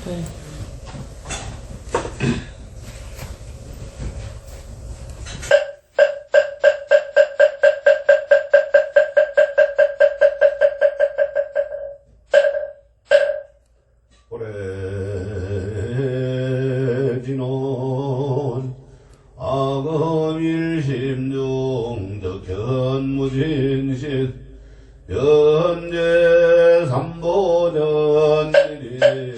네. 오래지는 악음일심중 덕현무진신 현재 삼보전 일이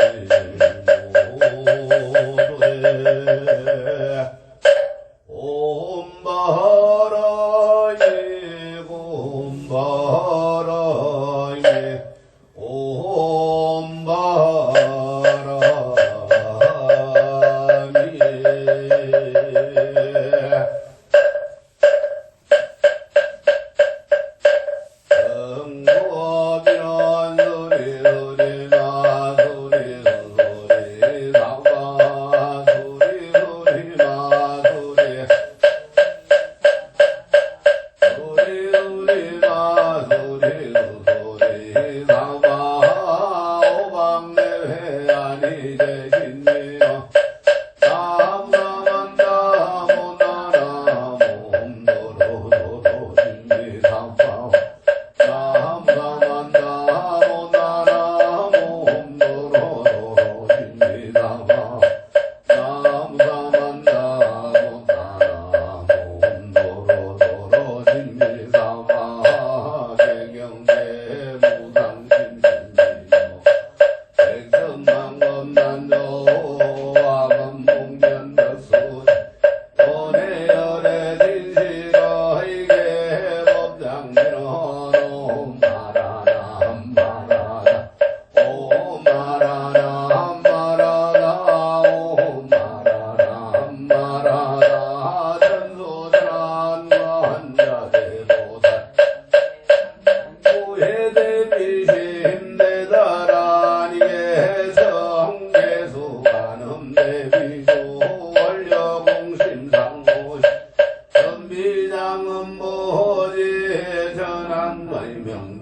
모두에 옴바라예 옴바라예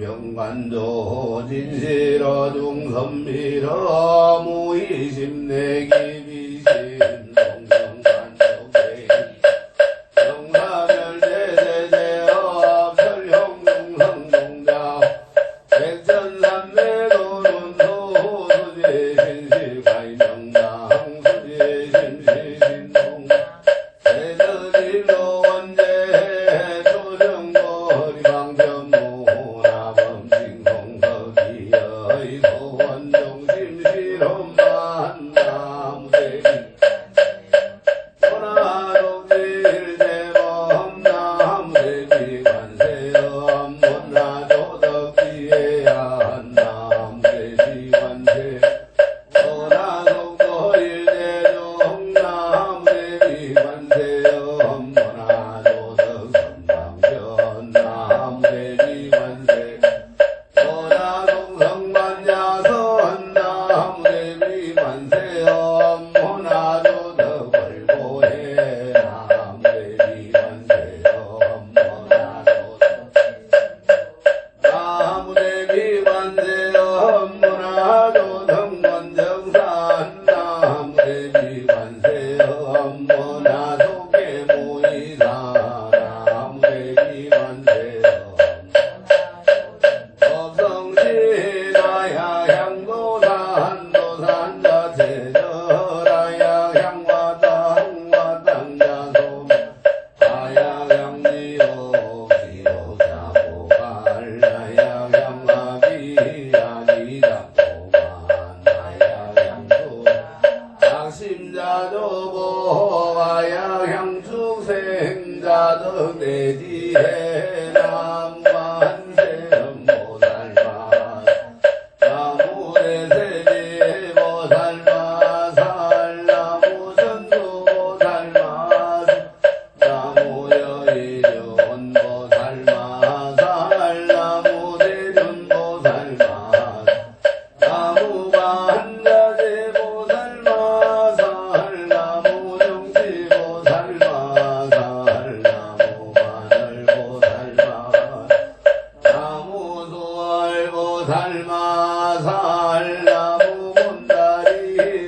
명명관조 진실어 중선미러 무의심 내기비심 동명관조계 영사멸제제제업 설형중성동자 백천삼매도는 소수제신실가이명당 수제심시신동 대저질로 원제 조정거리 방점 생자덕 내지에 남관세음 모살마 나무대세지 모살마 살나무전수 모살마 나무여의륜 모살마 살나무대륜 모살마 나무관자재 모살마 살나무정치 모살마 살나무 살마 살나무 본다리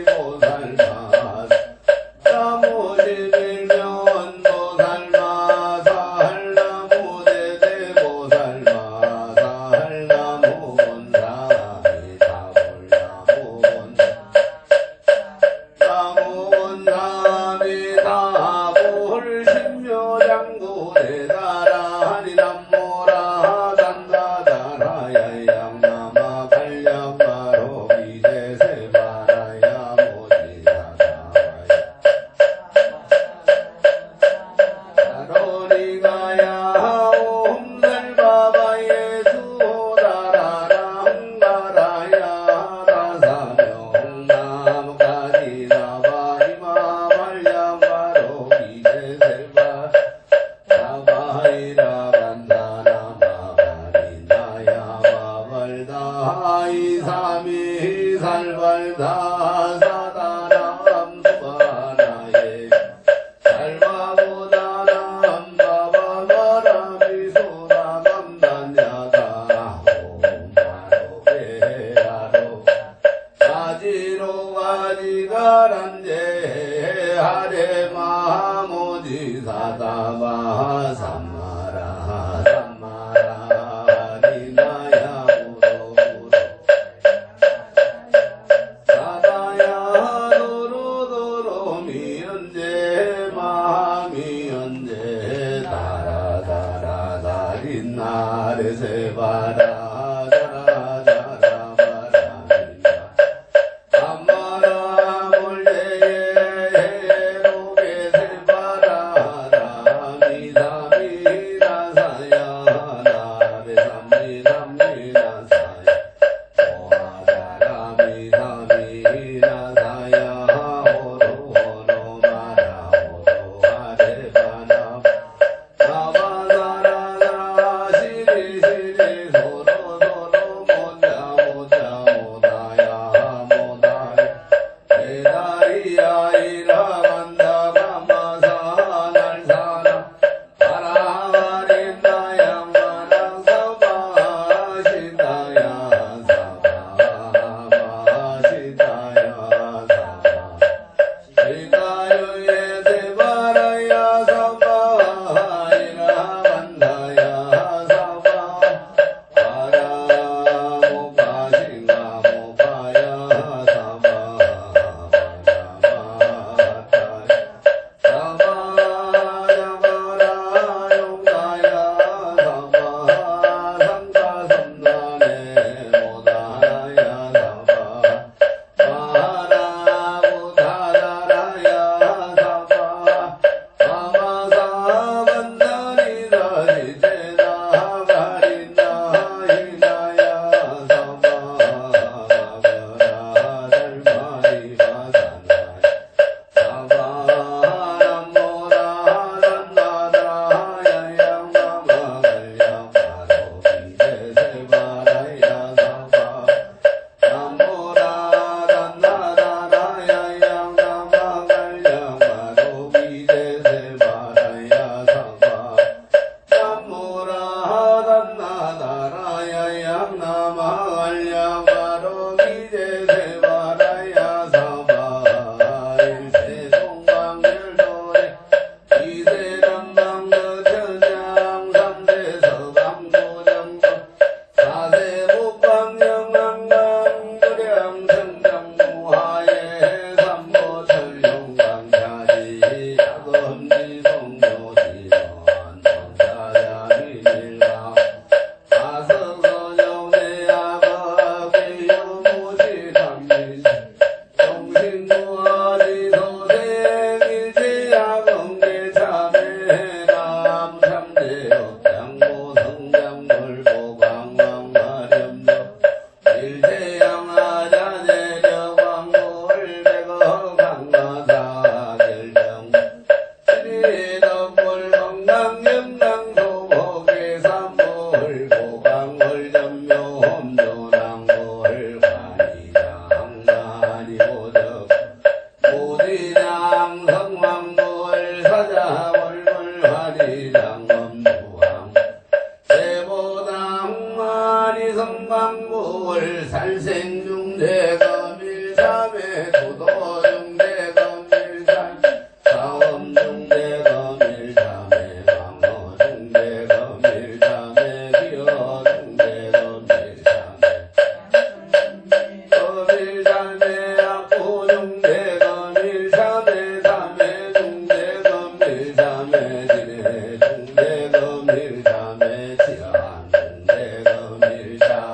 야양나마 갈량마로 이제세 바라야 모지사다와야 다로리가야 옴살바바예 수호다라라 흥가라야 다사명나무가지나바 이마말량마로 이제세 바라바이라 이삼이 살발다 사다람 수바나에 살바보다람 바바바람이 소다감단야다 옴바로베야로 사지로 가지가란제 하레마모지 사다바 삼마라 삼마라 리나야 나레세바라 자라자라 바라민다 암마라 몰레예 로게세바라라 미사미나사야 나레삼미삼미나사야 오하다라 미사미나사야 호로호로마라 호로하레바나 성광골 살생중대가 밀삼에 도도중대가 밀삼 사엄중대가 밀삼에 방어중대가 밀삼에 기어중대가 밀삼에 밀삼에 악보중대가 밀삼에 삼해중대가 밀삼에 지내중대가 밀삼에 지한중대가 밀삼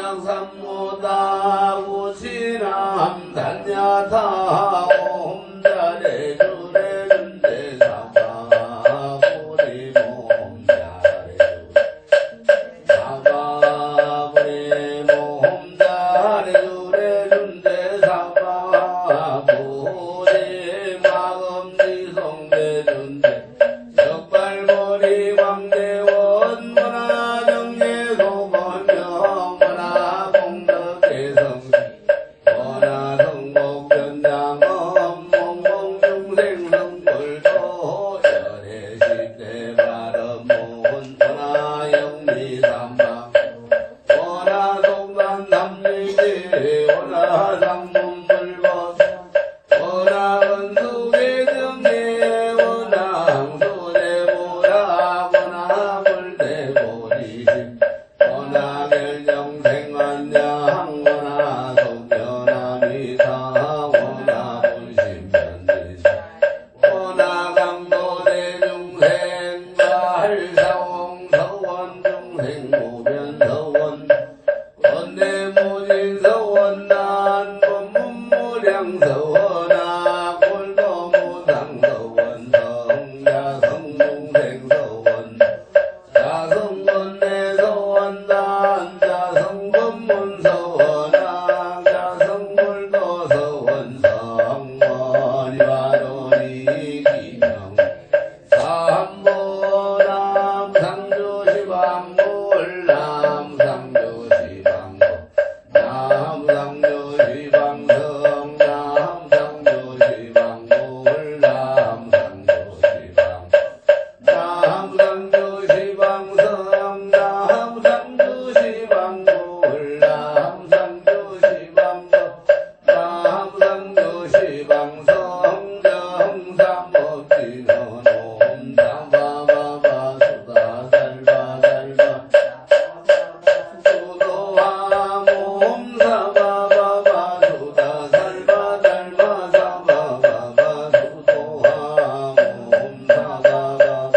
낙산모다 우시남 단야타오 홈자래 주래 준대 사바 우리 몸자래 사바 우리 몸자래 주래 준대 사바 우리 마음지 성대 준대 적발머리 왕대원 문화정예 소번명 문화공덕대성시 문화성복변장엄 몽몽중생성불도 열애십대 발음문 문화영미삼방 문화동산삼리지 문화상문불법 문화건수계정례 문화항수대보라 문화불대보리십 문화결정생안양 문화속견함이사 문화분심변리시 문화강도대중생 말사홍서원 중생무변서원 원내무진서원 난법문무량서원 굴도무상서원 성자성중생서원 자성원내서원 난자성법문서원 자성불도서원 성원이와도리 기명 삼보남 상주시방물 남상주시방고 남상주시방성 남상주시방물 남상주시방 남상주시방성 남상주시방물 남상주시방고 남상주시방성 정삼법진원옴 삼바바바 수다살바살바 수도화몸 사바바바 수다살바살바 사바바바 수도화몸 사바바바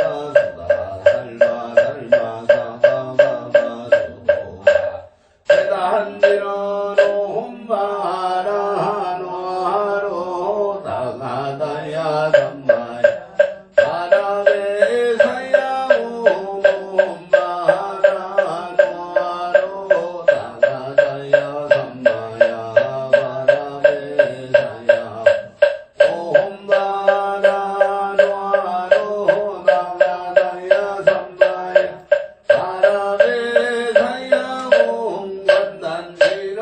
수다살바살바 사바바바 수도화 대단지러노 마라노하로 다가다야 삼마야 바람에 사야오 마라노하로 다가다야 삼마야 바람에 사야 옴바라노하로 다가다야 삼마야 바람에 사야오 원단지러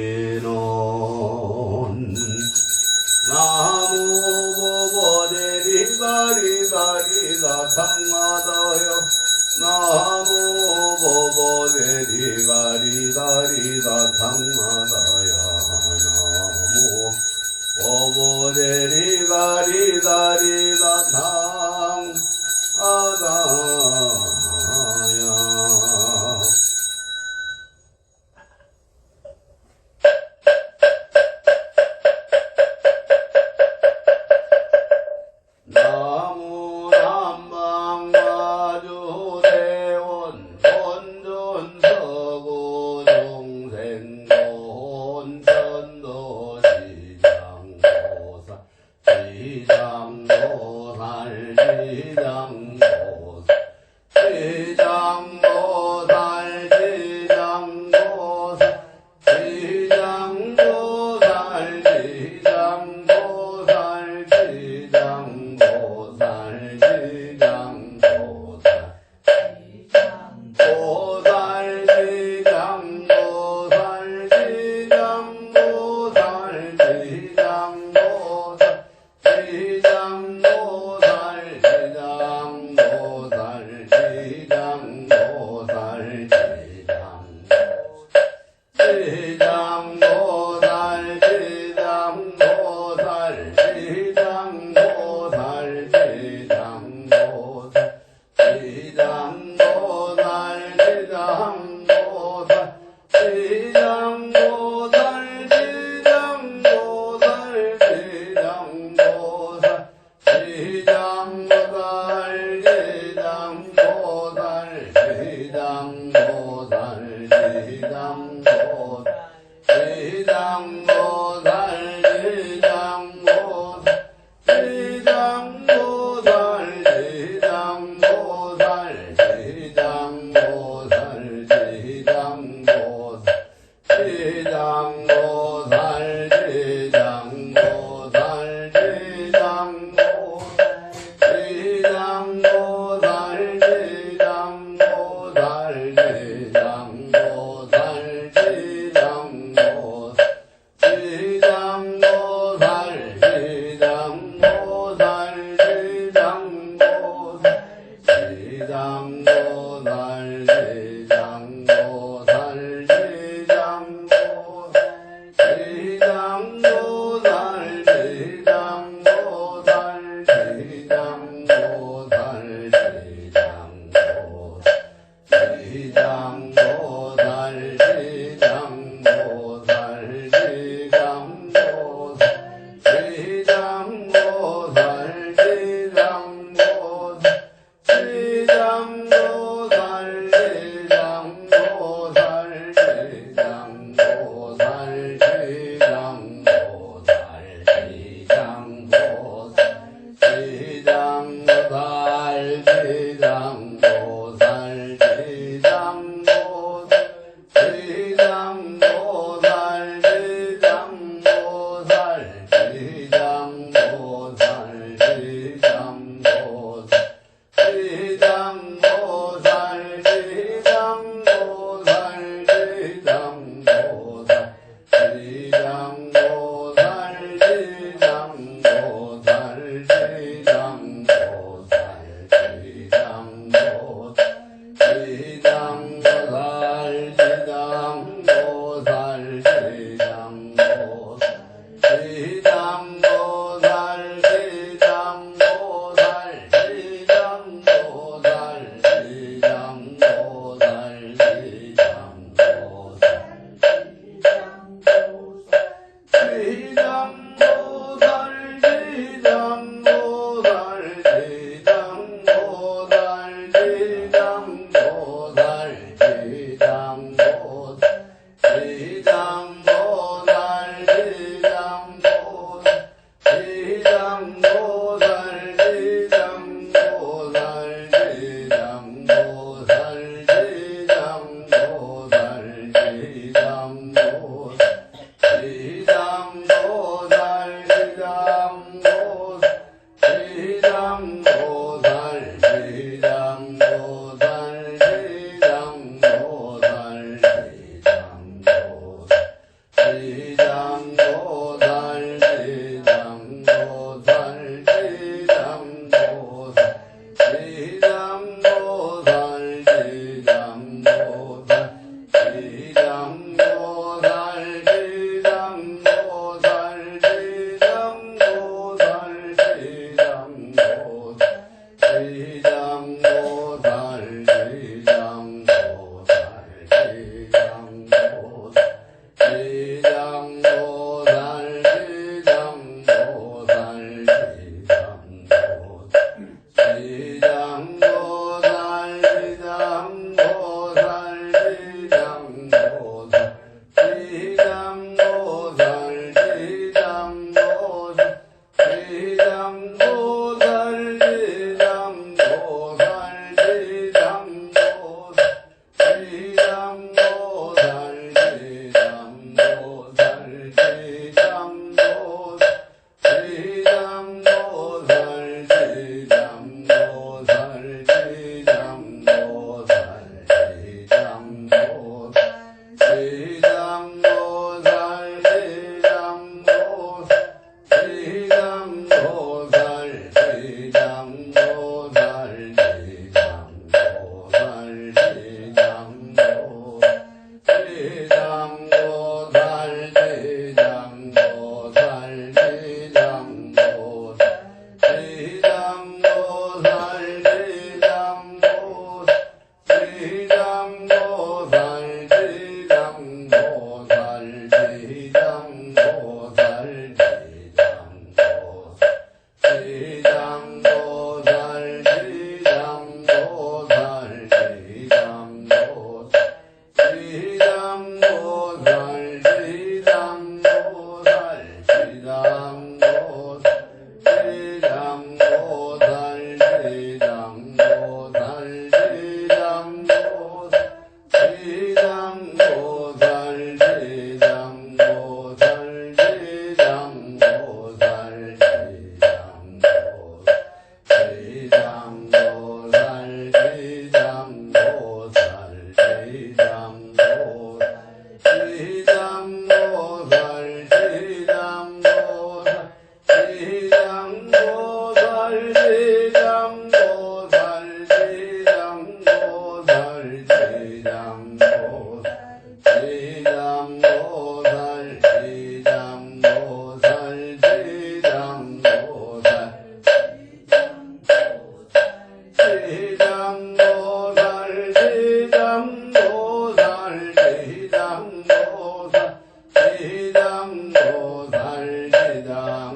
소승지는 나무보보대리가리가리가 상마다여 나무보보대리가리가리가 상마다야 나무보보대리가리가리가 상마다야 나무남방마주대원 본존서구 동생돈 천도시장보살 시장보살 시장보살 시장보살 시장보살 시장보살 시장보살 시장보살 지장보살 지장보살 지장보살 지장보살 지장보살 지장보살 지장보살 지장보살 지장보살 지장보살 지장보살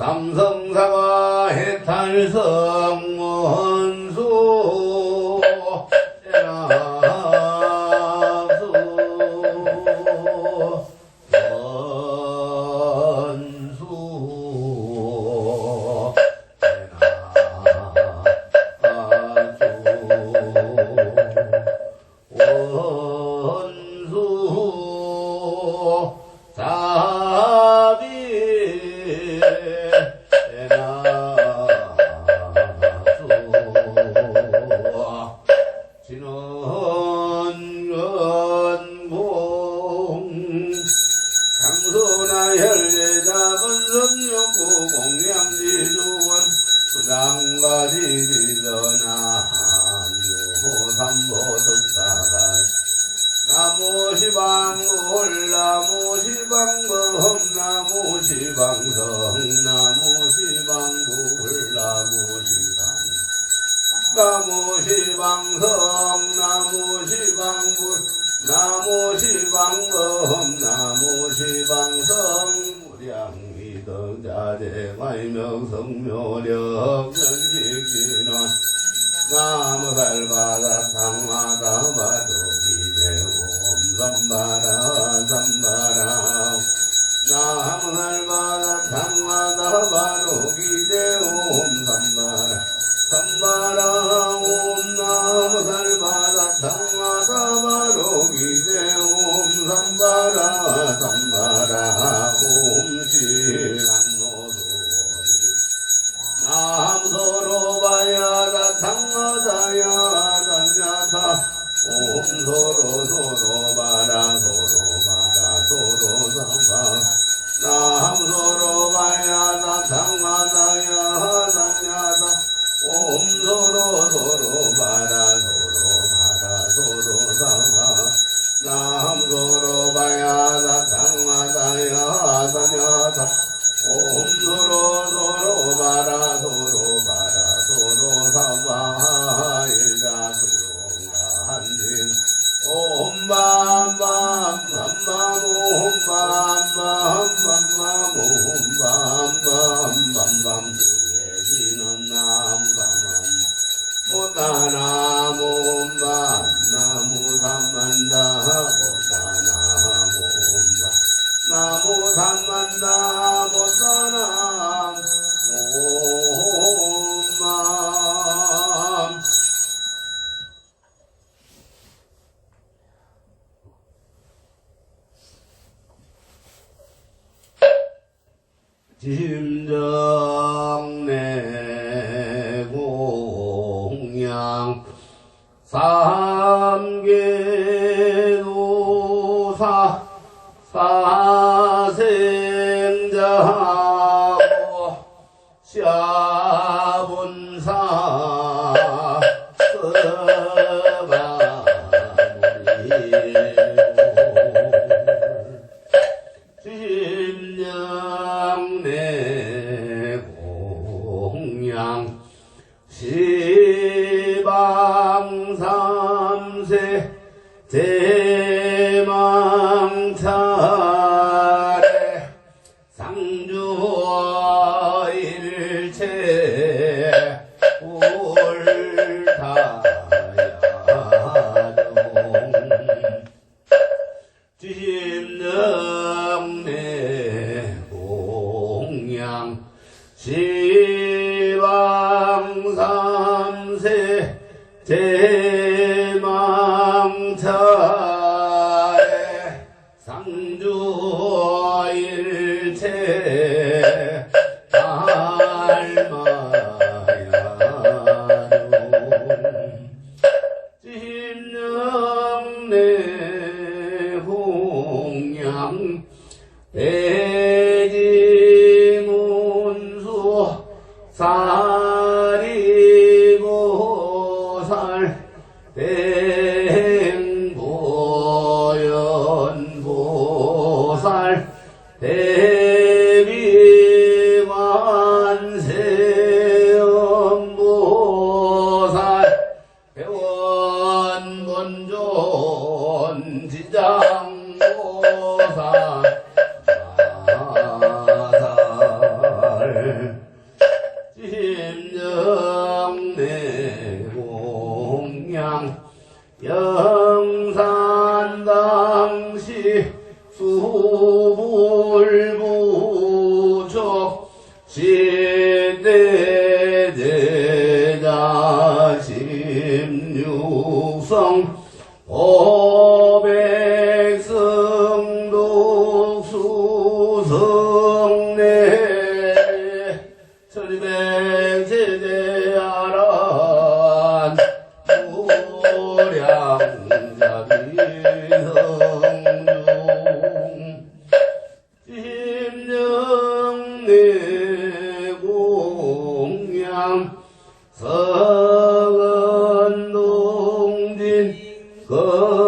삼성사가 해탈성 원수 대납수 원수 원수 자비 진원공 장소나 혈례자본 섬유구 공양지주원 수장과 지리전하 삼보득사가 나무시방울 나무시방범 나무시방성 나무시방불 나무시방성 나무시방불 나무시방범 나무시방성 무량미덕자재 말명성묘력 전직진원 나무살바다 당마다 바도기대옴 삼바라 삼바라 나무살바다 당마다 바도기대옴 삼바라 삼바라 옴 나무살바다 당마다 바도기대옴 삼바라 삼바라 옴 시간노소리 남소로바야다 당마다야다냐타 옴 소로소로바라 소로바라 소로사바 남소로바야다 당마다야다냐타 옴 소로소로바라 소로바라 소로사바 남소로바야다 당마다야다냐타 옴 소로소로바라 소로바라 소로사바 일자수용가한진 옴 밤밤 밤밤 옴 밤밤 밤밤 옴 밤밤 밤밤 주예지는 남사만 못다나무 옴밤 나무삼만다 못다나무 옴밤 나무 삼만다 못다나 옴맘 짐정내공양 삼계도사 사생자하고 샤분사 서바무리 심령내공양 시방삼세 대망차례 대망차에 상주일체 닮아야는 집령내 홍양 대지문수 사리보살 대행보연보살 대비관세음보살 대원본존 지장보살 심정내공양 영산당시 수불부족 시대제자 16성 오백승독수성내 천이백세대야란 무량자비성중 심령내공양 서건동진 거바해동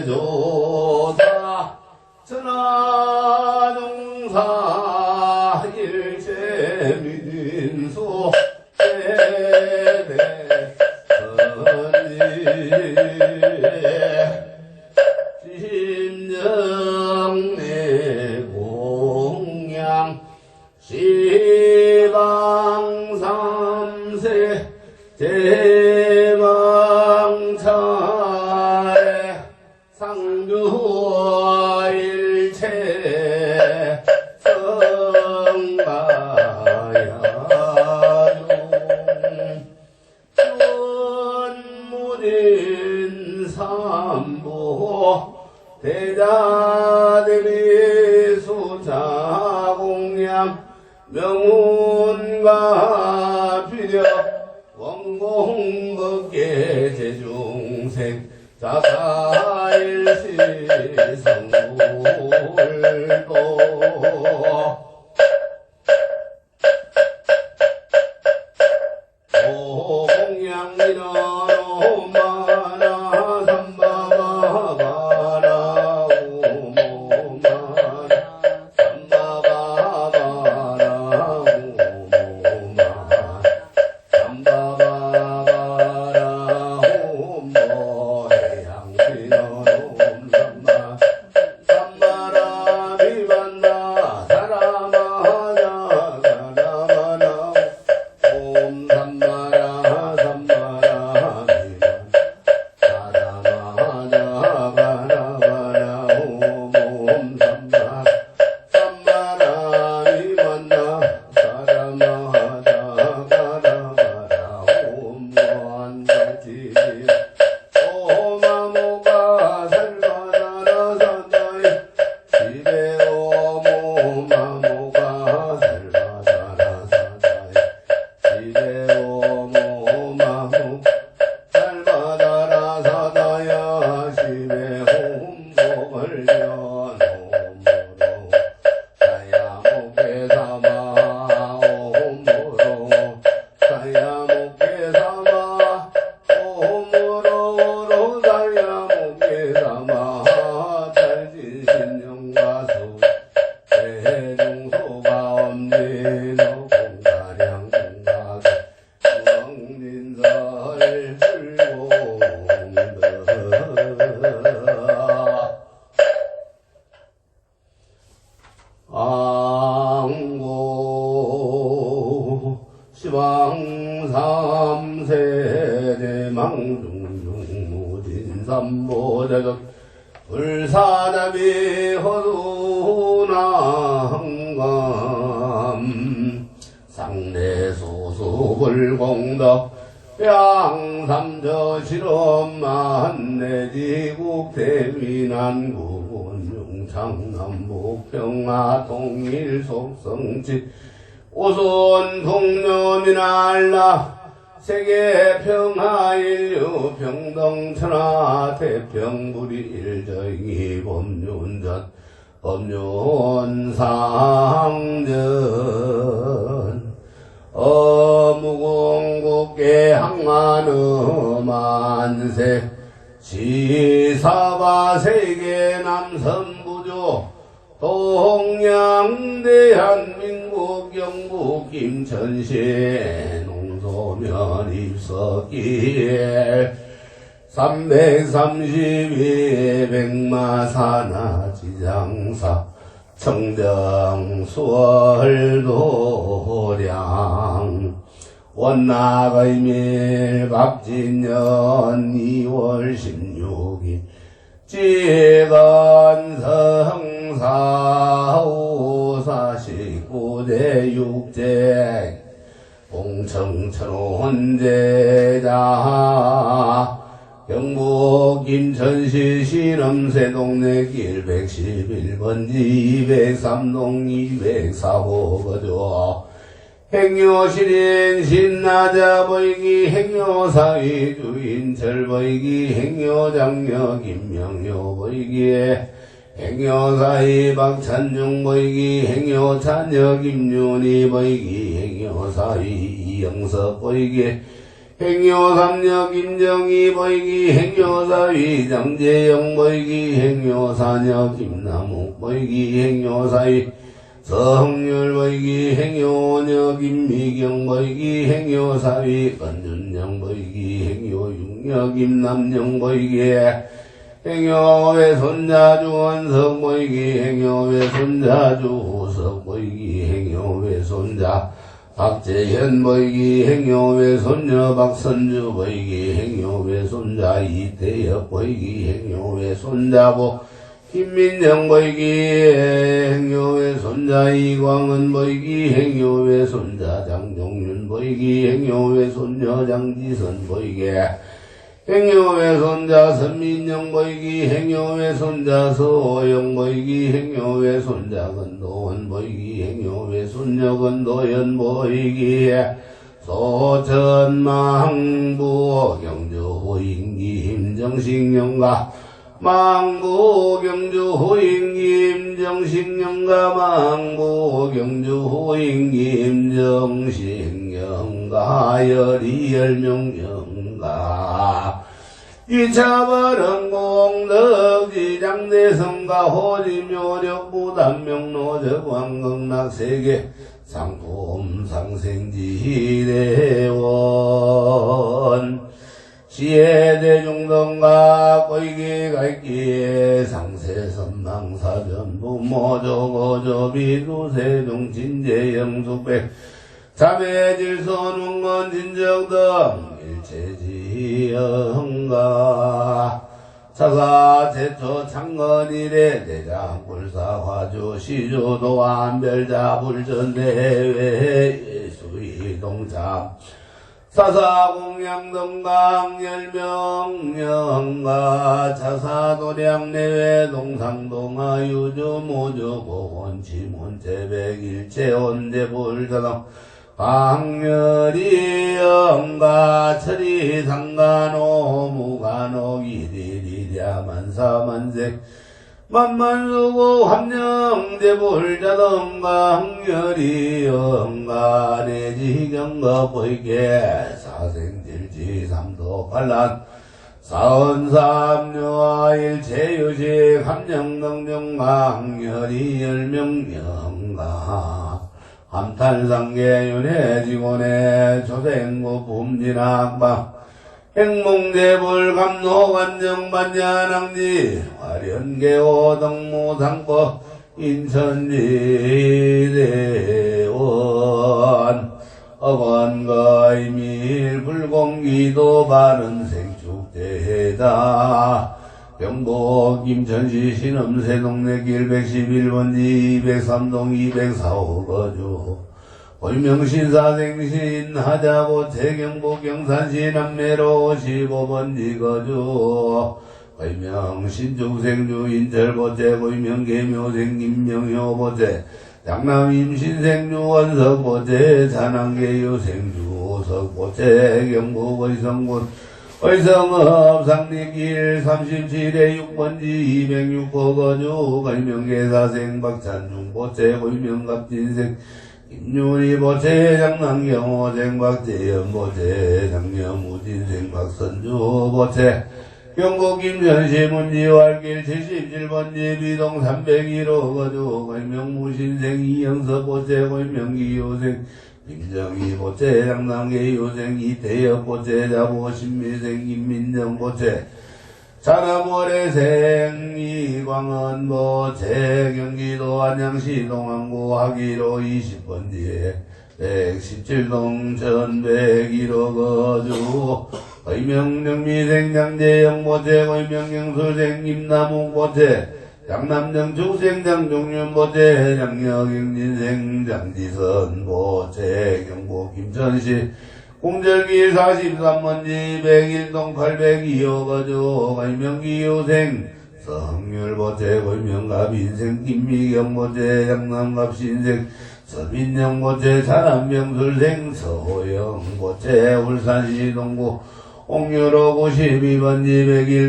역대전등제대조사 천하동사 일체민수 심정내공양 시방삼세 대망차에 상주일체 성가야중 천무진 삼보 대자대비 수자공양 명운과 비력 원공법계 제중생 자사일시 성불도 오공양이나로 마나 삼바바바라 오모마나 삼바바바라 오모마나 삼바바바라 오모해양신어로 삼마 삼바라 비반나 사라마나 사라마나 옴 삼바라 삼바라 비반 사라마나 바라바라 옴 삼바 삼바라 비반나 사라마나 바라바라 옴 원자지 오마모가 살바다라 산다이 지배 오모마모가 살바다라 산다이 지배 오모마모 살바다라 사다야 시배 홈복을 연홈으로 사야목에 삼아 홈으로 사야목에 삼아 홈으로 사야목에 삼아 달진신령가수 대중소가 엄진어 공가량 공가수 무엉민설 불공덕 앙고 시방삼세대 망중중무진삼보자격 불사답이 허두나항감 상례소수불공덕 양삼저실엄만내지국 대민안군 용창남북 평화 통일 속성지 오손 동료민알라 세계 평화 인류 평등 천하 태평불이 일정이 법륜상전 어무공국계 항만의 만세 지사바 세계 남선부조 동양대한민국 영국 김천시 농소면 입석길 332 백마사나 지장사 청정수월도량 원나가이밀 박진년 2월 16일 지건성사 549대 육제 공청천혼제자 경북 김천시 신엄세동네길 111번지 203동 204호거죠. 행여실인 신나자보이기 행여사위 주인 절보이기 행여장녀 김명효보이기에 행여사위 박찬중 보이기 행여자녀 김윤희 보이기 행여사위 이영석 보이기 행여삼녀 김정희 보이기 행여사위 장재영 보이기 행여사녀 김남욱 보이기 행여사위 성률 보이기 행여녀 김미경 보이기 행여사위 건준영 보이기 행여육녀 김남영 보이기 행여외손자 주원석 보이기 행여외손자 주호석 보이기 행여외손자 박재현 보이기 행여외손녀 박선주 보이기 행여외손자 이태혁 보이기 행여외손자보 김민정 보이기 행여외손자 이광은 보이기 행여외손자 장종윤 보이기 행여외손녀 장지선 보이기 행여외손자 선민영 보이기 행여외손자 서호영 보이기 행여외손자 건도원 보이기 행여외손녀 건도연 보이기 소천망부 경주호인기 임정식영가 망부 경주호인기 임정식영가 망부 경주호인기 임정식영가 열이열명영가 이차바른 공덕지장대성가 호지묘력부단명로적 왕극락세계 상품 상생지대원 시해대중동가 꼬이기갈기에 상세선망사전부 모조고조비두세종 진재영숙백 자매질선웅건 진정등 일체지영가 사사 제초 창건일에 대장불사 화주 시주도 안별자 불전대회 수의동참 사사공양동강 열명령가 차사도량내외 동상동하 유주모주보원 지문제백일체 온제불자동 강렬이 영가 철이 상간호 무간호 이리리랴 만사만색 만만수고 함령제불자동 강렬이 영가 내지경거 보이게 사생질지 삼도팔란 사은삼류와 일체유식 함령등중 강렬이 열명영가 함탈상계 윤회지곤의 조생구 품진학방 행몽대불 감노관정반야낭지 화련계호 덕무상법 인천지대원 어건거이밀 불공기도 바른 생축대다 병복 임천시 신음세동네길 111번지 203동 204호 거주 고명신사생신 하자고 태경북 경산시 남매로 15번지 거주 고명신중생주 인철보채 고명계묘생 김명효보채 장남 임신생주 원석보채 잔항계유생주 석보채 경북 의성군 의성읍 상리길 37에 6번지 206호 거주 고명계사생 박찬중보채 고명갑진생 김유리보채 장남경호생 박재현보채 장녀무진생 박선주보채 경북 김천시 문지활길 77번지 비동 301호 거주 고명무신생 이영서보채 고명기효생 김정희보채 장남계효생 이태엽보채 자보신미생 김민정보채 자남월애생 이광은보채 경기도 안양시 동안구 하기로 20번지에 117동 1101호 거주 의명정미생 장재영보채 의명경술생 김남욱보채 장남정축생 장종윤보채 장여경진생 장지선보채 경북 김천시 공절길 43번지 101동 802호 거주 의명기효생 성률보채 의명갑인생 김미경보채 장남갑신생 서민영보채 자남명술생 서호영보채 울산시 동구 옥류로 92번지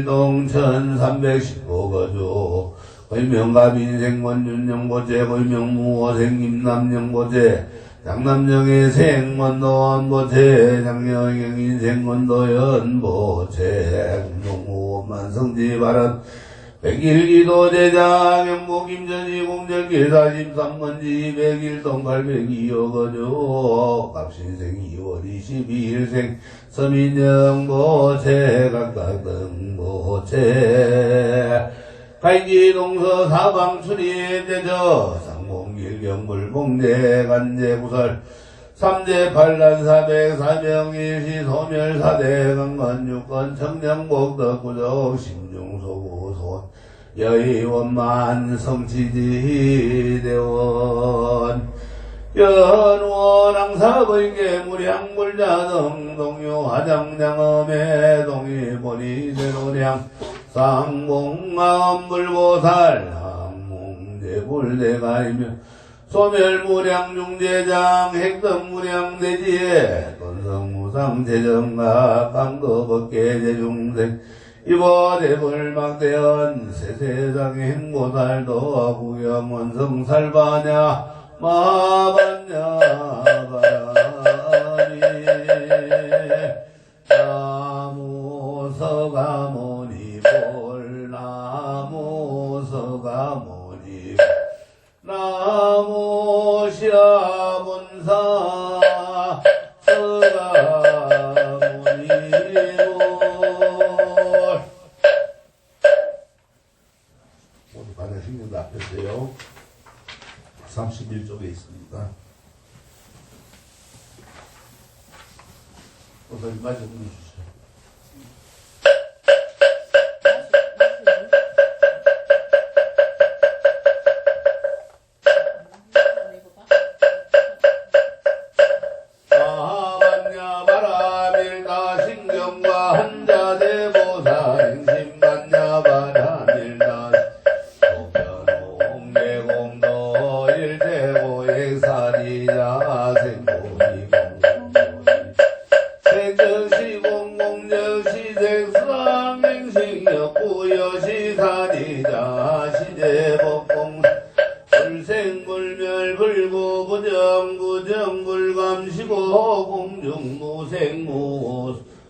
101동 1315 거주 의명갑인생 원윤영보채 의명무호생 김남영보채 장남정의생 원도원보채 장여경인생 원도연보채 공동무원만성지 발언 백일기도 제자 경북 김천시 공절길 43번지 101동 802호 거주 갑신생 2월 22일생 서민영보채 각각등보채 가인지동서 사방출입대저 상봉길 경불봉대 간제구설 3대 8란 404명일시 소멸사대 강건 6건 청량복 덕구적 심중소구손 여의원만 성치지대원 연원항사의계 무량불자등 동요 화장장엄의 동의보리대로량 상봉마음불보살 항몽대불대가이며 소멸무량중대장 핵덤무량대지에 건성무상대정가 강거법계제중생 이보대불막대연 세세상의 행보살도 구경원성살바냐 마반냐 바라니 나무서가모니볼 나무서가모니볼 나무시아문사 서가모니볼 모두 반야 신경도 앞에서요 31쪽에 있습니다. 우선 마저 불러주세요.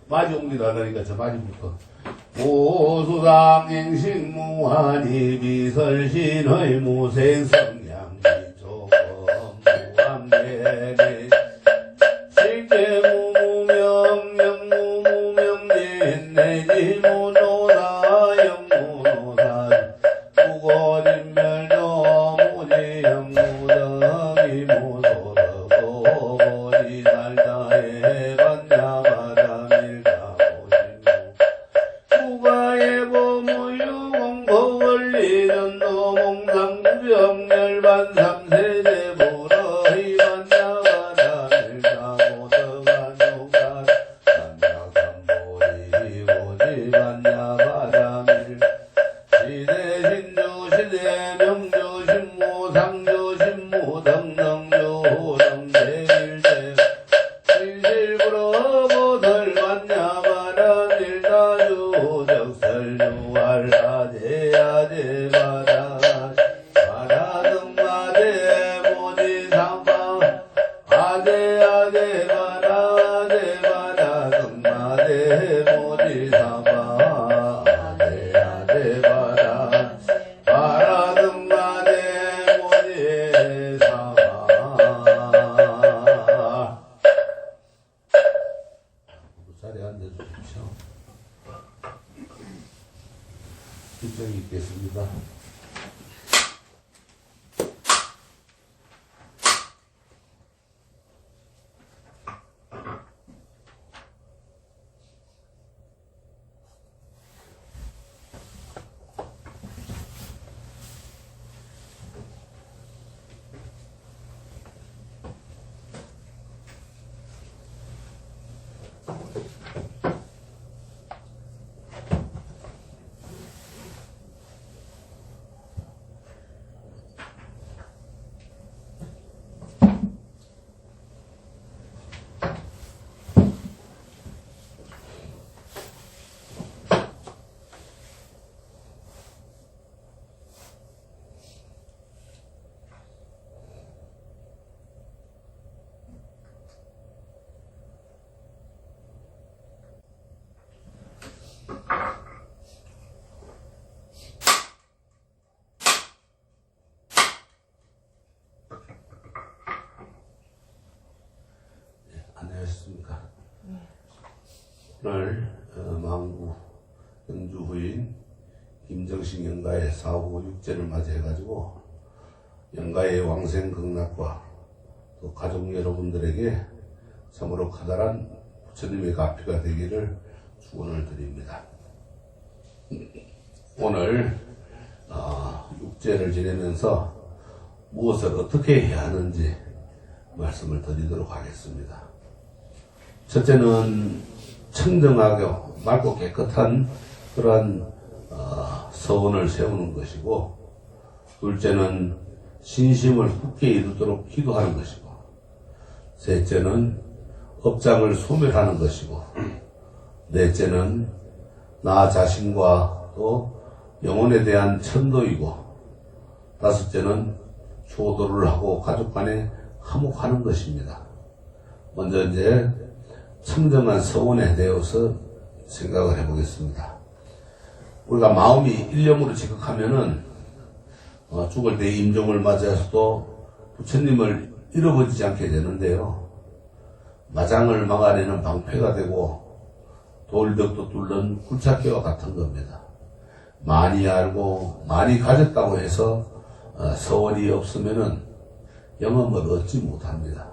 마지옵니다. 그러니까 저 마지부터 모수상행식무한이 비설신의 무생성량기조금 무함계리 식재무무명 영무무명진 내지무노사 영무노사 무거진멸도 무지영무덕이 무소덕고 보리살다에 반야마다 무가의 보무유 앉아주십시오. 일정이 있겠습니다. 안녕하셨습니까? 오늘 망부 영주 후인 김정식 영가의 4호 6제를 맞이해가지고 영가의 왕생극락과 또 가족 여러분들에게 참으로 커다란 부처님의 가피가 되기를 축원을 드립니다. 오늘 6제를 지내면서 무엇을 어떻게 해야 하는지 말씀을 드리도록 하겠습니다. 첫째는 청정하고 맑고 깨끗한 그러한 서원을 세우는 것이고, 둘째는 신심을 굳게 이루도록 기도하는 것이고, 셋째는 업장을 소멸하는 것이고, 넷째는 나 자신과 또 영혼에 대한 천도이고, 다섯째는 효도를 하고 가족 간에 화목하는 것입니다. 먼저 이제 청정한 서원에 대해서 생각을 해보겠습니다. 우리가 마음이 일념으로 지극하면은 죽을 때 임종을 맞아서도 부처님을 잃어버리지 않게 되는데요. 마장을 막아내는 방패가 되고 돌벽도 뚫는 굴착기와 같은 겁니다. 많이 알고 많이 가졌다고 해서 서원이 없으면은 영험을 얻지 못합니다.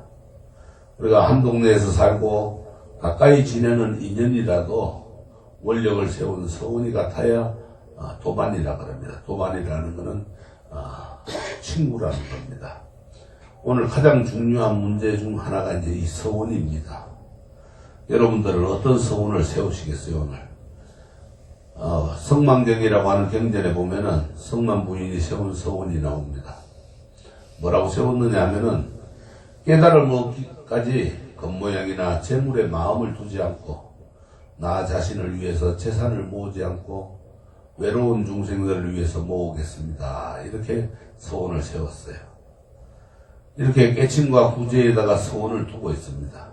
우리가 한 동네에서 살고 가까이 지내는 인연이라도 원력을 세운 서원이 같아야 도반이라 그럽니다. 도반이라는 것은 친구라는 겁니다. 오늘 가장 중요한 문제 중 하나가 이제 이 서원입니다. 여러분들은 어떤 서원을 세우시겠어요, 오늘? 성만경이라고 하는 경전에 보면은 성만 부인이 세운 서원이 나옵니다. 뭐라고 세웠느냐 하면은 깨달음 얻기까지 겉모양이나 재물에 마음을 두지 않고 나 자신을 위해서 재산을 모으지 않고 외로운 중생들을 위해서 모으겠습니다. 이렇게 서원을 세웠어요. 이렇게 깨침과 구제에다가 서원을 두고 있습니다.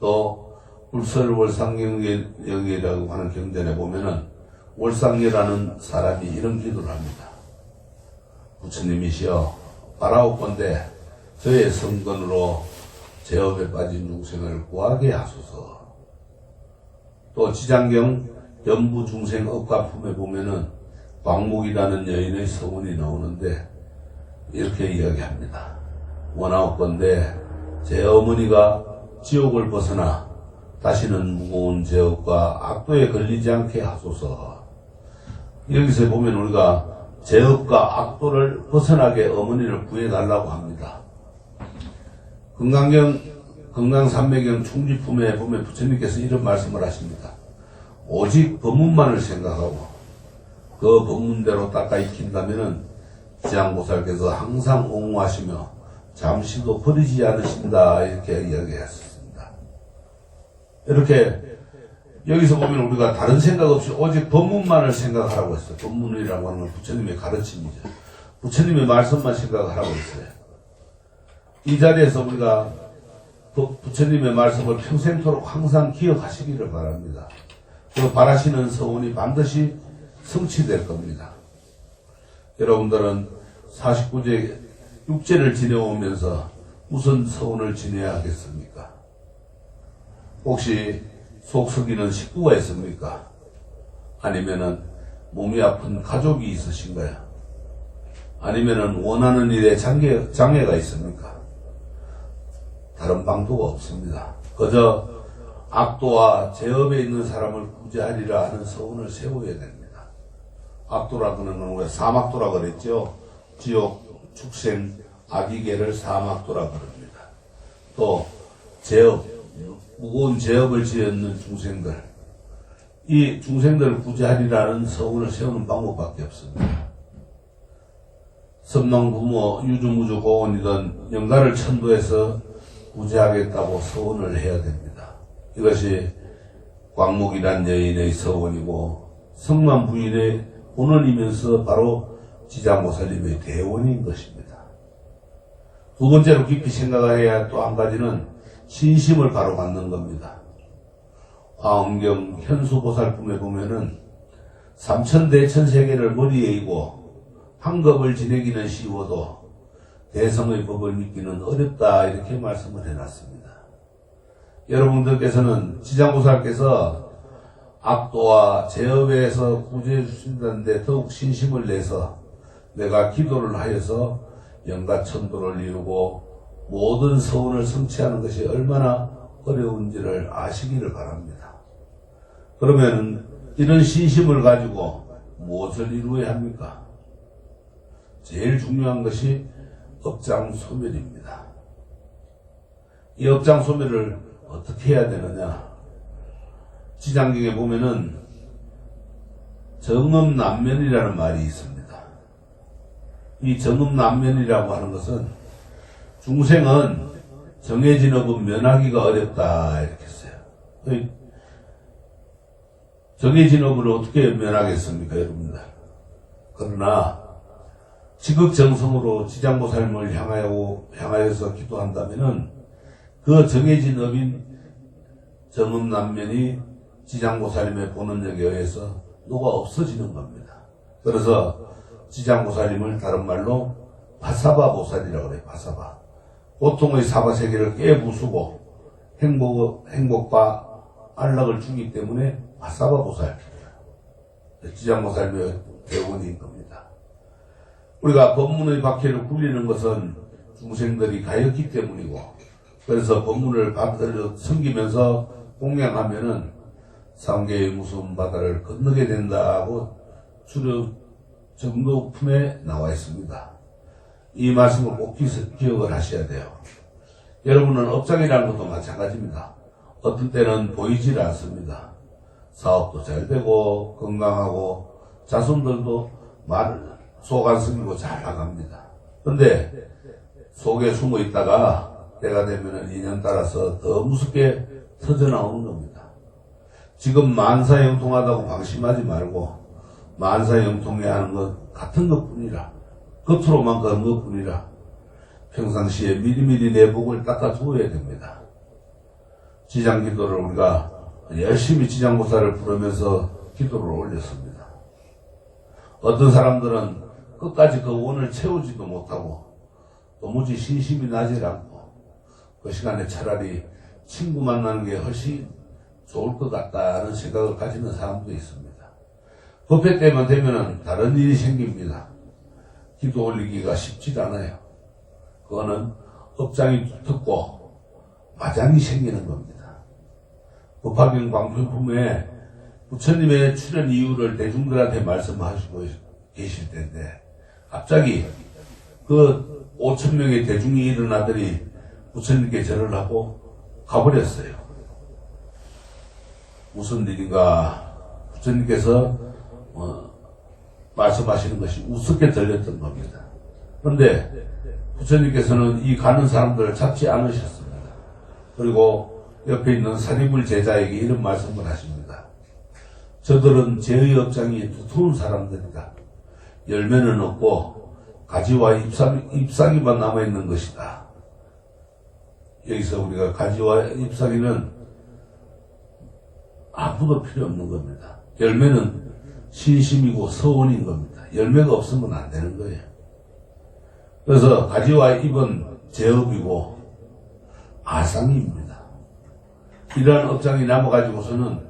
또 불설월상경이라고 하는 경전에 보면은 월상녀라는 사람이 이런 기도를 합니다. 부처님이시여 바라옵건대 저의 성건으로 제업에 빠진 중생을 구하게 하소서. 또 지장경 연부중생 억가품에 보면은 광목이라는 여인의 서원이 나오는데 이렇게 이야기합니다. 원하옵건대 제 어머니가 지옥을 벗어나 다시는 무거운 제업과 악도에 걸리지 않게 하소서. 여기서 보면 우리가 제업과 악도를 벗어나게 어머니를 구해달라고 합니다. 건강산매경 충지품에 보면 부처님께서 이런 말씀을 하십니다. 오직 법문만을 생각하고 그 법문대로 닦아 익힌다면은 지장보살께서 항상 옹호하시며 잠시도 버리지 않으신다, 이렇게 이야기했습니다. 이렇게 여기서 보면 우리가 다른 생각 없이 오직 법문만을 생각하라고 했어요. 법문이라고 하는 건 부처님의 가르침이죠. 부처님의 말씀만 생각하라고 했어요. 이 자리에서 우리가 부처님의 말씀을 평생토록 항상 기억하시기를 바랍니다. 그 바라시는 서원이 반드시 성취될 겁니다. 여러분들은 49제 6제를 지내오면서 무슨 서원을 지내야 하겠습니까? 혹시 속 썩이는 식구가 있습니까? 아니면은 몸이 아픈 가족이 있으신가요? 아니면은 원하는 일에 장애가 있습니까? 다른 방도가 없습니다. 그저 악도와 제업에 있는 사람을 구제하리라 하는 서원을 세워야 됩니다. 악도라는 건 왜 사막도라 그랬죠? 지옥, 축생, 악이계를 사막도라 그럽니다. 또 제업, 무거운 제업을 지었는 중생들, 이 중생들을 구제하리라는 서원을 세우는 방법밖에 없습니다. 선망부모, 유주무주 고원이든 영가를 천도해서 구제하겠다고 서원을 해야 됩니다. 이것이 광목이란 여인의 서원이고 성만 부인의 본원이면서 바로 지장보살님의 대원인 것입니다. 두 번째로 깊이 생각해야 또 한 가지는 신심을 바로 갖는 겁니다. 화엄경 현수보살품에 보면은 삼천대천세계를 머리에 이고 한겁을 지내기는 쉬워도 대성의 법을 믿기는 어렵다 이렇게 말씀을 해놨습니다. 여러분들께서는 지장보살께서 악도와 제업에서 구제해 주신다는데 더욱 신심을 내서 내가 기도를 하여서 영가천도를 이루고 모든 서원을 성취하는 것이 얼마나 어려운지를 아시기를 바랍니다. 그러면 이런 신심을 가지고 무엇을 이루어야 합니까? 제일 중요한 것이 업장소멸입니다. 이 업장소멸을 어떻게 해야 되느냐? 지장경에 보면은 정음난면이라는 말이 있습니다. 이 정음난면이라고 하는 것은 중생은 정해진 업은 면하기가 어렵다 이렇게 했어요. 정해진 업을 어떻게 면하겠습니까, 여러분들? 그러나 지극정성으로 지장보살님을 향하여서 기도한다면은 그 정해진 업인 정음난면이 지장보살님의 본원력에 의해서 녹아 없어지는 겁니다. 그래서 지장보살님을 다른 말로 바사바보살이라고 그래요. 바사바. 고통의 사바세계를 깨부수고 행복과 안락을 주기 때문에 바사바보살, 지장보살님의 대원인 겁니다. 우리가 법문의 박해를 굴리는 것은 중생들이 가였기 때문이고, 그래서 법문을 받들어 섬기면서 공양하면은 상계의 무서운 바다를 건너게 된다고 주력 정도품에 나와 있습니다. 이 말씀을 꼭 기억을 하셔야 돼요. 여러분은 업장이라는 것도 마찬가지입니다. 어떤 때는 보이질 않습니다. 사업도 잘 되고 건강하고 자손들도 속 안 숨기고 잘 나갑니다. 그런데 속에 숨어 있다가 때가 되면 인연 따라서 더 무섭게 터져나오는 겁니다. 지금 만사형통하다고 방심하지 말고 만사형통해 하는 것 같은 것뿐이라, 겉으로만 그런 것뿐이라 평상시에 미리미리 내 복을 닦아두어야 됩니다. 지장기도를 우리가 열심히 지장보살을 부르면서 기도를 올렸습니다. 어떤 사람들은 끝까지 그 원을 채우지도 못하고 도무지 신심이 나질 않고 그 시간에 차라리 친구 만나는 게 훨씬 좋을 것 같다는 생각을 가지는 사람도 있습니다. 법회 때만 되면은 다른 일이 생깁니다. 기도 올리기가 쉽지 않아요. 그거는 업장이 두텁고 마장이 생기는 겁니다. 법화경 광표품에 부처님의 출현 이유를 대중들한테 말씀하시고 계실 텐데 갑자기 그 5,000명의 대중이 일어나더니 부처님께 절을 하고 가버렸어요. 무슨 일인가? 부처님께서 말씀하시는 것이 우습게 들렸던 겁니다. 그런데 부처님께서는 이 가는 사람들을 잡지 않으셨습니다. 그리고 옆에 있는 사리불 제자에게 이런 말씀을 하십니다. 저들은 제의 업장이 두터운 사람들이다. 열매는 없고 가지와 잎사귀만 남아있는 것이다. 여기서 우리가 가지와 잎사귀는 아무도 필요 없는 겁니다. 열매는 신심이고 서원인 겁니다. 열매가 없으면 안 되는 거예요. 그래서 가지와 잎은 제업이고 아상입니다. 이러한 업장이 남아가지고서는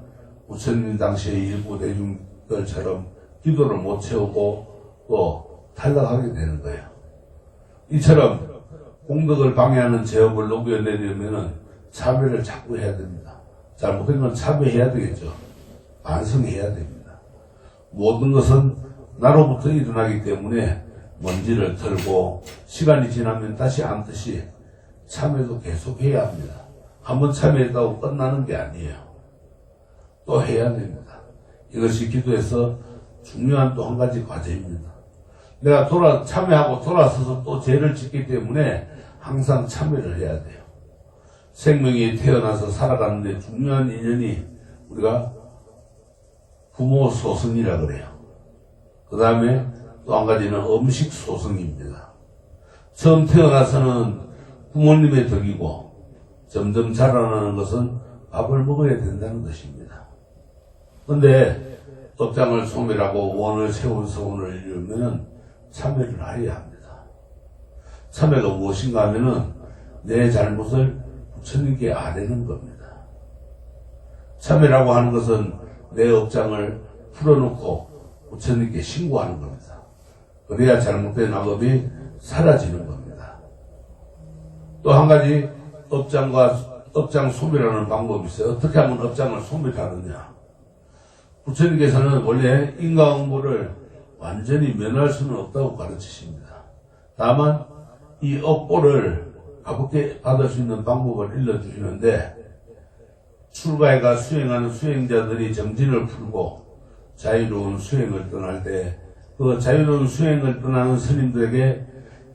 부처님 당시에 일부 대중들처럼 기도를 못 채우고 또 탈락하게 되는 거예요. 이처럼 공덕을 방해하는 제업을 녹여내려면은 참회를 자꾸 해야 됩니다. 잘못된 건 참회해야 되겠죠. 반성해야 됩니다. 모든 것은 나로부터 일어나기 때문에 먼지를 털고 시간이 지나면 다시 앉듯이 참회도 계속해야 합니다. 한번 참회했다고 끝나는 게 아니에요. 또 해야 됩니다. 이것이 기도에서 중요한 또 한 가지 과제입니다. 내가 참회하고 돌아서서 또 죄를 짓기 때문에 항상 참회를 해야 돼요. 생명이 태어나서 살아가는데 중요한 인연이 우리가 부모 소승이라 그래요. 그 다음에 또 한 가지는 음식 소승입니다. 처음 태어나서는 부모님의 덕이고 점점 자라나는 것은 밥을 먹어야 된다는 것입니다. 그런데 업장을 소멸하고 원을 세운 서원을 이루면은 참회를 해야 합니다. 참회가 무엇인가 하면은 내 잘못을 부처님께 아뢰는 겁니다. 참회라고 하는 것은 내 업장을 풀어놓고 부처님께 신고하는 겁니다. 그래야 잘못된 악업이 사라지는 겁니다. 또 한 가지 업장 소멸하는 방법이 있어요. 어떻게 하면 업장을 소멸하느냐. 부처님께서는 원래 인과응보를 완전히 면할 수는 없다고 가르치십니다. 다만 이 업보를 가볍게 받을 수 있는 방법을 일러주시는데, 출가해가 수행하는 수행자들이 정진을 풀고 자유로운 수행을 떠날 때 그 자유로운 수행을 떠나는 스님들에게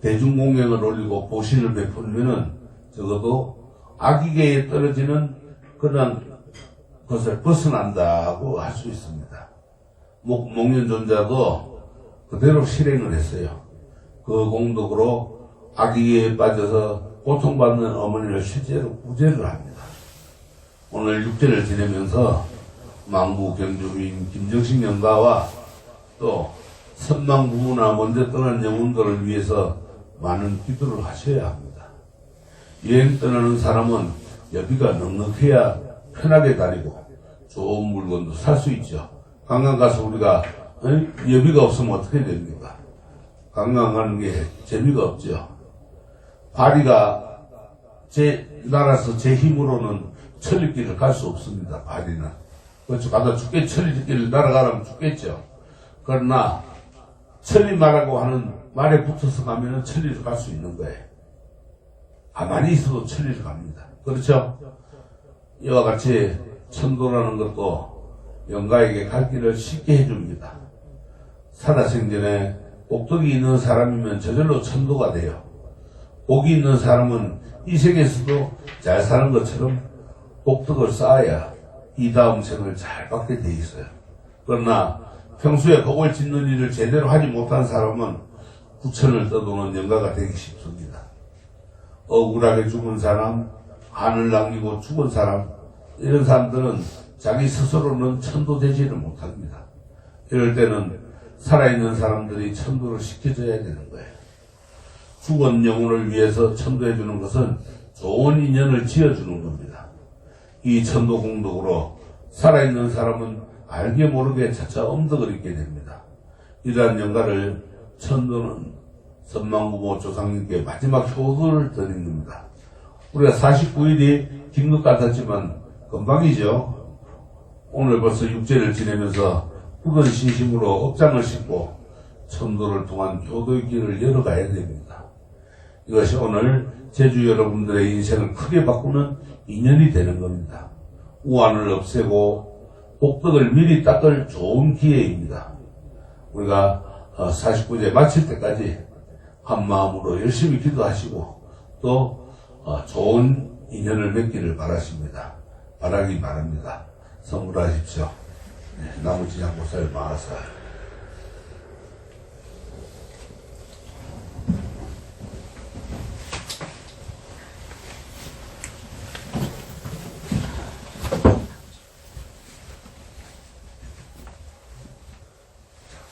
대중공양을 올리고 보신을 베풀면은 적어도 악의계에 떨어지는 그런 것을 벗어난다고 할 수 있습니다. 목련존자도 그대로 실행을 했어요. 그 공덕으로 악의계에 빠져서 고통받는 어머니를 실제로 구제를 합니다. 오늘 육제를 지내면서 망부 경주민 김정식 영가와 또 선망 부부나 먼저 떠난 영혼들을 위해서 많은 기도를 하셔야 합니다. 여행 떠나는 사람은 여비가 넉넉해야 편하게 다니고 좋은 물건도 살 수 있죠. 관광 가서 우리가 여비가 없으면 어떻게 됩니까? 관광 가는 게 재미가 없죠. 바리가 날아서 제 힘으로는 천리길을 갈 수 없습니다. 바리는. 그렇죠. 가다 천리길을 날아가려면 죽겠죠. 그러나 천리말하고 하는 말에 붙어서 가면은 천리를 갈 수 있는 거예요. 가만히 있어도 천리를 갑니다. 그렇죠? 이와 같이 천도라는 것도 영가에게 갈 길을 쉽게 해줍니다. 살아생전에 복덕이 있는 사람이면 저절로 천도가 돼요. 복이 있는 사람은 이 생에서도 잘 사는 것처럼 복덕을 쌓아야 이 다음 생을 잘 받게 돼 있어요. 그러나 평소에 복을 짓는 일을 제대로 하지 못한 사람은 구천을 떠도는 영가가 되기 쉽습니다. 억울하게 죽은 사람, 한을 남기고 죽은 사람, 이런 사람들은 자기 스스로는 천도되지를 못합니다. 이럴 때는 살아있는 사람들이 천도를 시켜줘야 되는 거예요. 죽은 영혼을 위해서 천도해주는 것은 좋은 인연을 지어주는 겁니다. 이 천도 공덕으로 살아있는 사람은 알게 모르게 차차 엄덕을 잊게 됩니다. 이러한 영가를 천도는 선망부모 조상님께 마지막 효도를 드린 겁니다. 우리가 49일이 긴 것 같았지만 금방이죠. 오늘 벌써 육제를 지내면서 굳은 신심으로 업장을 싣고 천도를 통한 효도의 길을 열어가야 됩니다. 이것이 오늘 제주 여러분들의 인생을 크게 바꾸는 인연이 되는 겁니다. 우환을 없애고 복덕을 미리 닦을 좋은 기회입니다. 우리가 49제 마칠 때까지 한 마음으로 열심히 기도하시고 또 좋은 인연을 맺기를 바라기 바랍니다. 선물하십시오. 나머지 양보살 마하살.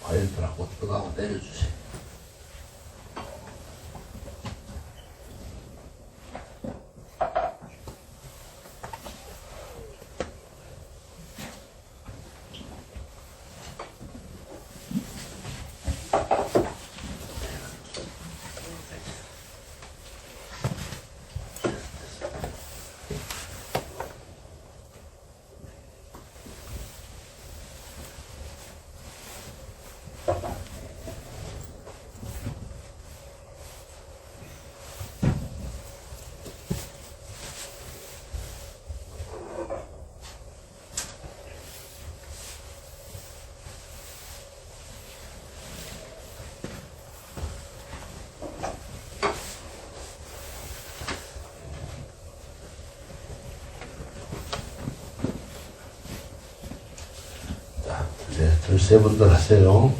과일들하고 뜨거워 때려주세요. 이제 세 분들 하세요.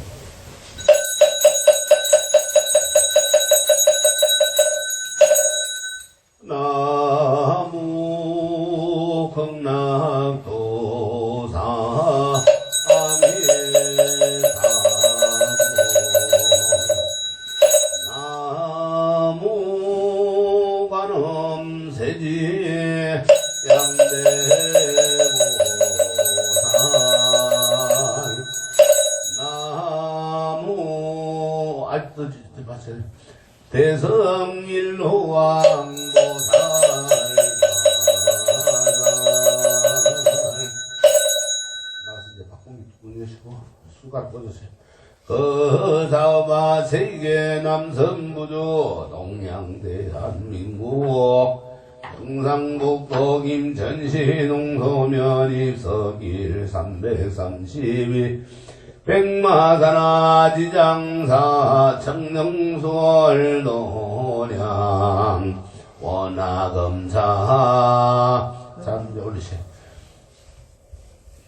나무 극락도사 나무 관음세지 양대보살 나무 아직도 봤어요. 대성일호왕보살 나가서 이제 박공기 두분이시고 수갑 꺼주세요. 거사바 세계 남성부조 동양대한민국 경상북도 김천시 농소면 입서길 332 백마산하 지장사 청정수월 노량 원화검사 잠시 올리세요.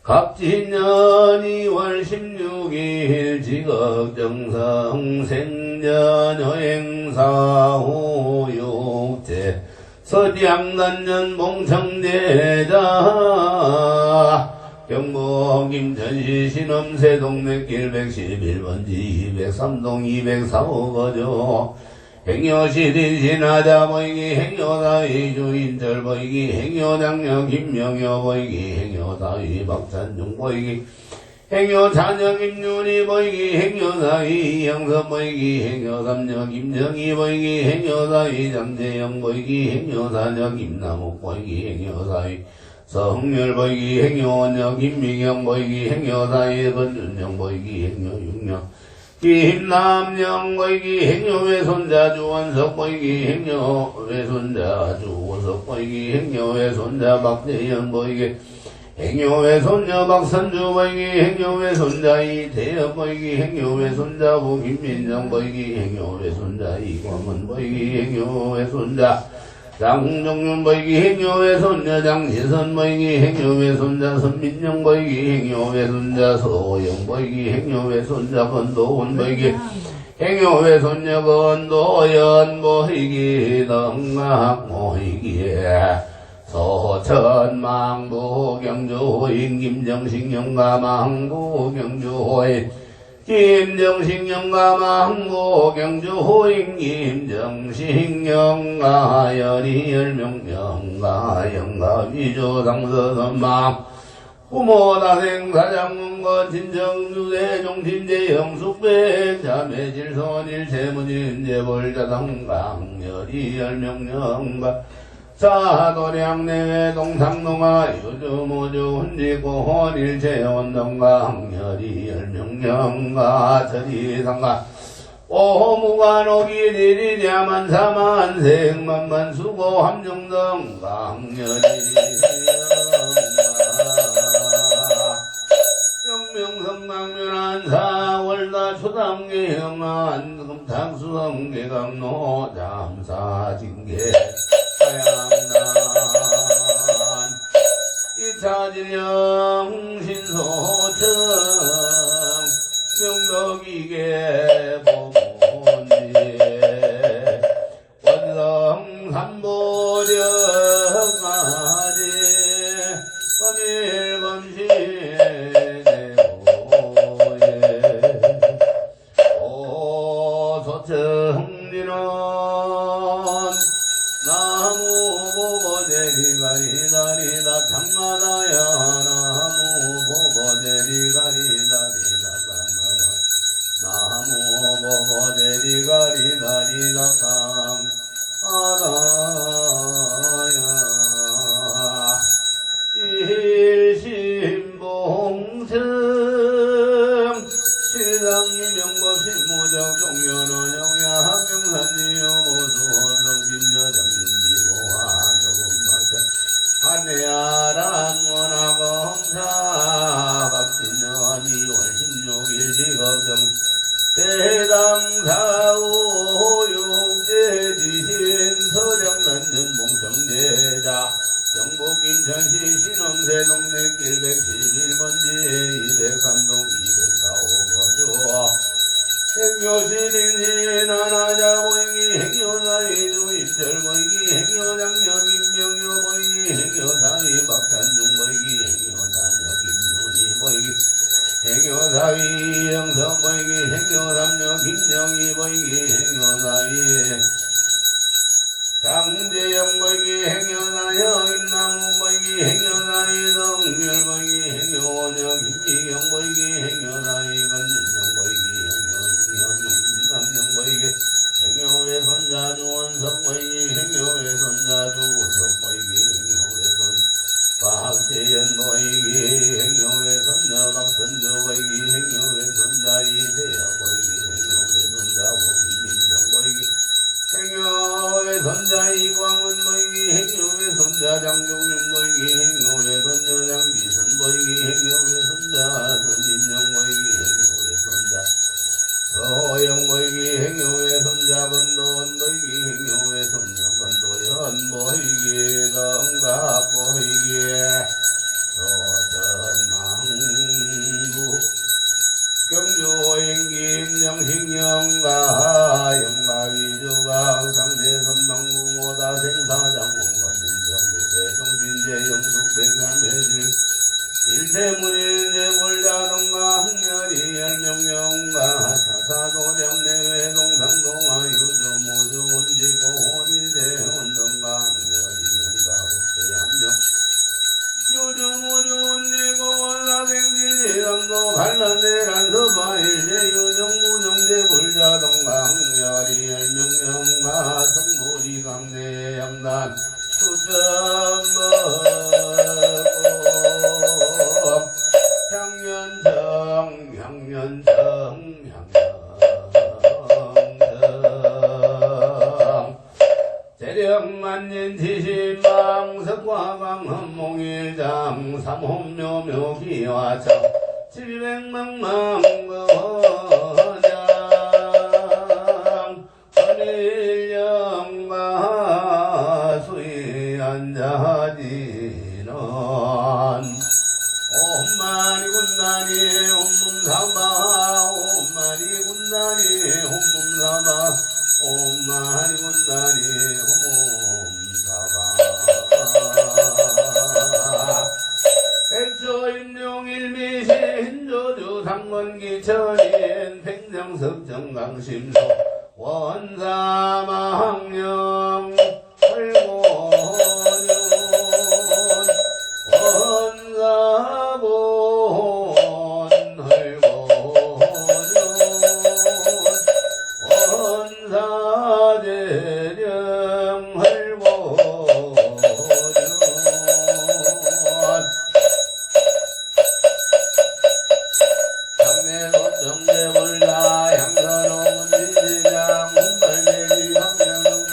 갑진년 2월 16일 지극정성 생전여행사후육제 서장단년 봉청대자 경북 김천시 신엄세 동네길 111번지 203동 204호 거죠. 행여시 대신하자 보이기 행여사위 주인철 보이기 행여장녀 김명여 보이기 행여사위 박찬중 보이기 행여자녀 김윤희 보이기 행여사위 이영선 보이기 행여삼녀 김정희 보이기 행여사위 장재영 보이기 행여사녀 김남욱 보이기 행여사위 성률 보이기 행여원녀 김미경 보이기 행여사위 건준영 보이기 행여육녀 김남영 보이기 행여외손자 주원석 보이기 행여외손자 주원석 보이기 행여외손자 박재현 보이기 행여외손자 박선주 보이기 행여외손자 이태엽 보이기 행여외손자 부김민정 보이기 행여외손자 이광은 보이기 행여외손자 장정윤 보이기 행여외손자 장시선 보이기 행여외손자 선민영 보이기 행여외손자 서호영 보이기 행여외손자 건도훈 보이기 행여외손자 건도연 보이기 등락 보이기 서천망부 경주호인 김정식 영가망부 경주호인 김정식 영가망부 경주호인 김정식 영가 열이열명 영가 영가 위조상서선망 부모다생사장문건 진정주대종 진재영숙백 자매질선 일체무진재벌자성강 열이열명 영가 사도량내외 동상동아 유주무주 훈지고혼 일체원동강 열이열명령가 저리상가 오무관 오기리리야만사만생 만만수고 함정등 강열이 영명성강면한사 월다 초당계형한 금탕수성계강노 잠사징계 하양난 이차진영 신소청 명덕이계 보문지 원성삼보령아지 검일검시 내고예 오소청리는 나무보고대리가리다리다 장마다야 나무보고대리가리다리다 나무보고대리가리다리다 장마다야 일심봉승 실상이명법신무정 종료는 영야학경산지요모수험성신여정인지고하여금마셔 한해야란 원하검사 박진년 2월 16일 지검정 대당사우육제지신 서령난전 봉청제자 경북 김천시 신엄세 동네길 111번지 203동 사위 영성 보이기 행여삼녀 김정희 보이기 행여사위 장재영 보이기 행여사여 김나무 보이기 행여사위 성렬 보이기 행여원여 김미경 보이기 행여사위 건준영 보이기 행여삼녀 보이기 행여외 손자주 원석 보이기 행여외 손자주 원석 보이기 행여외 손 박재현 보이기 행여외 손자 박선주 보이기 행여외 손자 이세야 보이기 행여외 손자 보기민정 보이기 행여외 손자 이광은 보이기 행여외 손자 장종윤 보이기 행여외 손자 장지선 보이기 행여외 손자 손진영 보이기 행여외 손자 서영 보이기 행여외 손자 건도원 보이기 행여외 손자 건도연 보이기 동갑 보이기 조선망부 경주호행김 영식영가 영가위주강 상대선망부모다 생사장공관 인정두대 정신제 영숙백삼회질 일체문인 대불자동가 흥렬이 열명영가 차사도령 내외 동상동아 유주모주 온지고 온이제 온동가 흥렬이 영가 복제함령 유주모주 온지고 온사생진이랑도 반란대란서바일제 유정무정제 불자동가 흥렬이 열명영가 성불이 강내 양단 수정거 향연정 재령만년 지신망 석화광헌몽일장 삼혼묘묘 기화청 700망망거장 천일령가 수의안자지는 옴마니 군단이 옴문사바 옴마니 군단이 옴문사바 옴마니 군단이 옴문사바 백조임룡일미신 조주 상권기천인 팽장석정강심소 원사망령 헐고년 원사본 헐고년 원사재령 헐고년 장내도 정대불자 향선홍은 지지장 운발대지 황명동강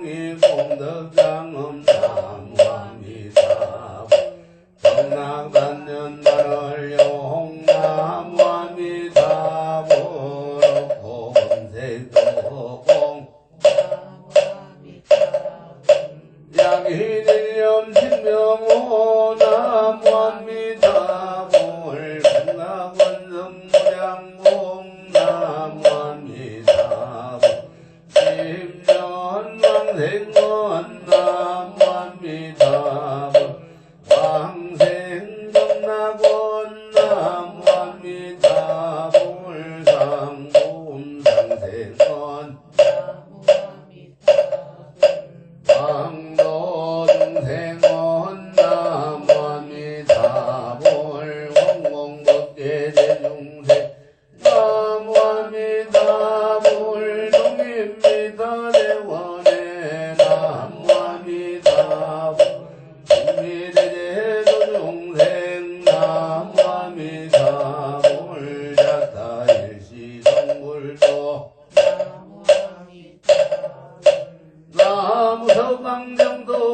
용이 공덕장엄 나무아미타불 경락단년 만월용 나무아미타불 고금색도공 약희일념 신명호 나무아미타불 공락원성무량공 나무아미타불 십년왕생원 나무아미타불 왕생정락원 나무아미타불 상품상생원 왕도중생원 나무아미타불 원공법계대중생 나무아미타불 동입니다 대원의 나무아미타불 미래제도중생 나무아미타불 자타일시성불도 나무서방정도